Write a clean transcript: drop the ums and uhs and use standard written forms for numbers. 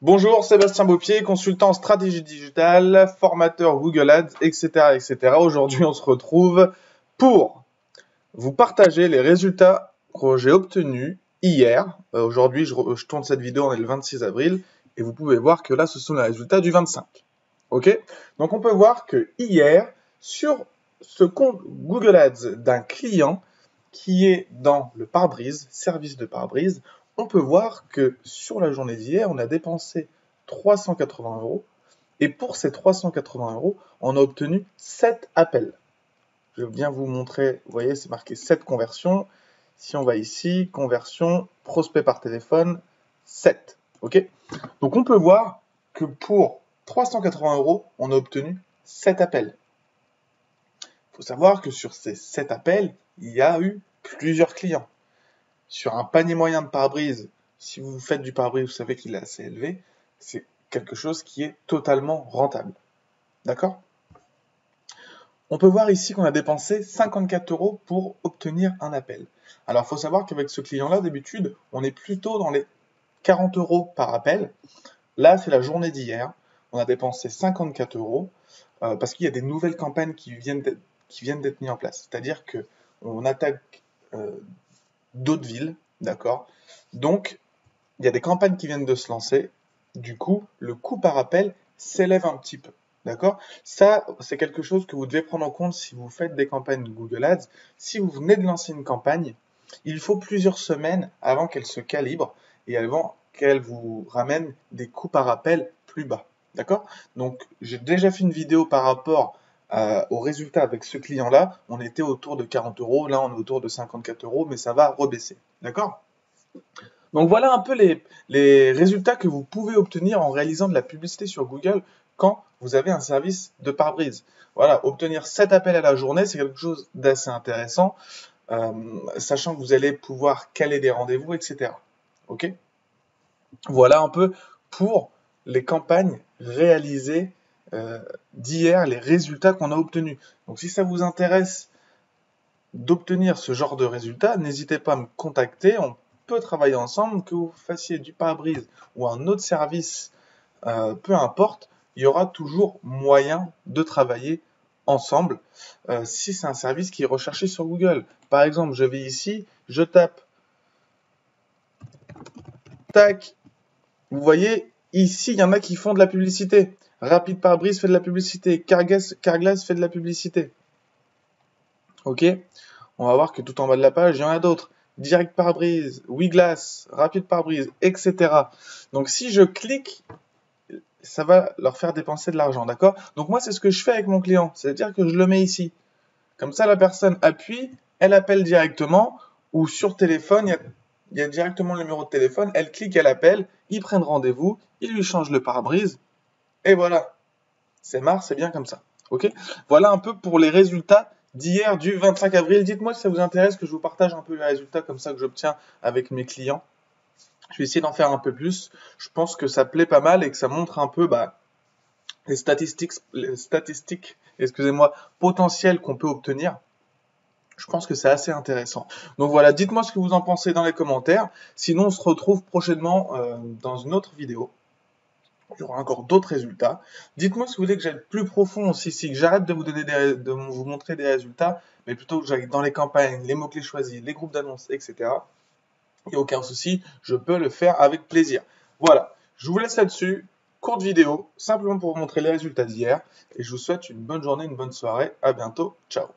Bonjour, Sébastien Beaupied, consultant en stratégie digitale, formateur Google Ads, etc., etc. Aujourd'hui, on se retrouve pour vous partager les résultats que j'ai obtenus hier. Aujourd'hui, je tourne cette vidéo, on est le 26 avril, et vous pouvez voir que là, ce sont les résultats du 25. Ok? Donc, on peut voir que hier, sur ce compte Google Ads d'un client qui est dans le pare-brise, service de pare-brise, on peut voir que sur la journée d'hier, on a dépensé 380 €. Et pour ces 380 €, on a obtenu 7 appels. Je vais bien vous montrer, vous voyez, c'est marqué 7 conversions. Si on va ici, conversion, prospect par téléphone, 7. Ok? Donc on peut voir que pour 380 €, on a obtenu 7 appels. Il faut savoir que sur ces 7 appels, il y a eu plusieurs clients. Sur un panier moyen de pare-brise, si vous faites du pare-brise, vous savez qu'il est assez élevé, c'est quelque chose qui est totalement rentable. D'accord? On peut voir ici qu'on a dépensé 54 € pour obtenir un appel. Alors, il faut savoir qu'avec ce client-là, d'habitude, on est plutôt dans les 40 € par appel. Là, c'est la journée d'hier. On a dépensé 54 € parce qu'il y a des nouvelles campagnes qui viennent d'être mises en place. C'est-à-dire qu'on attaque d'autres villes, d'accord? Donc, il y a des campagnes qui viennent de se lancer. Du coup, le coût par appel s'élève un petit peu, d'accord? Ça, c'est quelque chose que vous devez prendre en compte si vous faites des campagnes de Google Ads. Si vous venez de lancer une campagne, il faut plusieurs semaines avant qu'elle se calibre et avant qu'elle vous ramène des coûts par appel plus bas, d'accord? Donc, j'ai déjà fait une vidéo par rapport aux résultats avec ce client-là. On était autour de 40 €, là on est autour de 54 €, mais ça va rebaisser, d'accord? Donc voilà un peu les résultats que vous pouvez obtenir en réalisant de la publicité sur Google quand vous avez un service de pare-brise. Voilà, obtenir 7 appels à la journée, c'est quelque chose d'assez intéressant, sachant que vous allez pouvoir caler des rendez-vous, etc. Ok? Voilà un peu pour les campagnes réalisées d'hier, les résultats qu'on a obtenus. Donc si ça vous intéresse d'obtenir ce genre de résultats, n'hésitez pas à me contacter. On peut travailler ensemble, que vous fassiez du pare-brise ou un autre service, peu importe, il y aura toujours moyen de travailler ensemble si c'est un service qui est recherché sur Google. Par exemple, je vais ici, je tape, tac, vous voyez, ici, il y en a qui font de la publicité. Rapide pare-brise fait de la publicité, Carglass fait de la publicité. Ok? On va voir que tout en bas de la page, il y en a d'autres. Direct pare-brise, WeGlass, rapide pare-brise, etc. Donc si je clique, ça va leur faire dépenser de l'argent, d'accord? Donc moi, c'est ce que je fais avec mon client. C'est-à-dire que je le mets ici. Comme ça, la personne appuie, elle appelle directement, ou sur téléphone, il y a directement le numéro de téléphone, elle clique, elle appelle, ils prennent rendez-vous, ils lui changent le pare-brise, et voilà. C'est marre, c'est bien comme ça. Ok? Voilà un peu pour les résultats d'hier du 25 avril. Dites-moi si ça vous intéresse que je vous partage un peu les résultats comme ça que j'obtiens avec mes clients. Je vais essayer d'en faire un peu plus. Je pense que ça plaît pas mal et que ça montre un peu les statistiques, excusez-moi, potentielles qu'on peut obtenir. Je pense que c'est assez intéressant. Donc voilà, dites-moi ce que vous en pensez dans les commentaires. Sinon, on se retrouve prochainement dans une autre vidéo. Il y aura encore d'autres résultats. Dites-moi si vous voulez que j'aille plus profond aussi, si que j'arrête de vous montrer des résultats, mais plutôt que j'aille dans les campagnes, les mots-clés choisis, les groupes d'annonces, etc. Il n'y a aucun souci, je peux le faire avec plaisir. Voilà, je vous laisse là-dessus. Courte vidéo, simplement pour vous montrer les résultats d'hier. Et je vous souhaite une bonne journée, une bonne soirée. À bientôt. Ciao.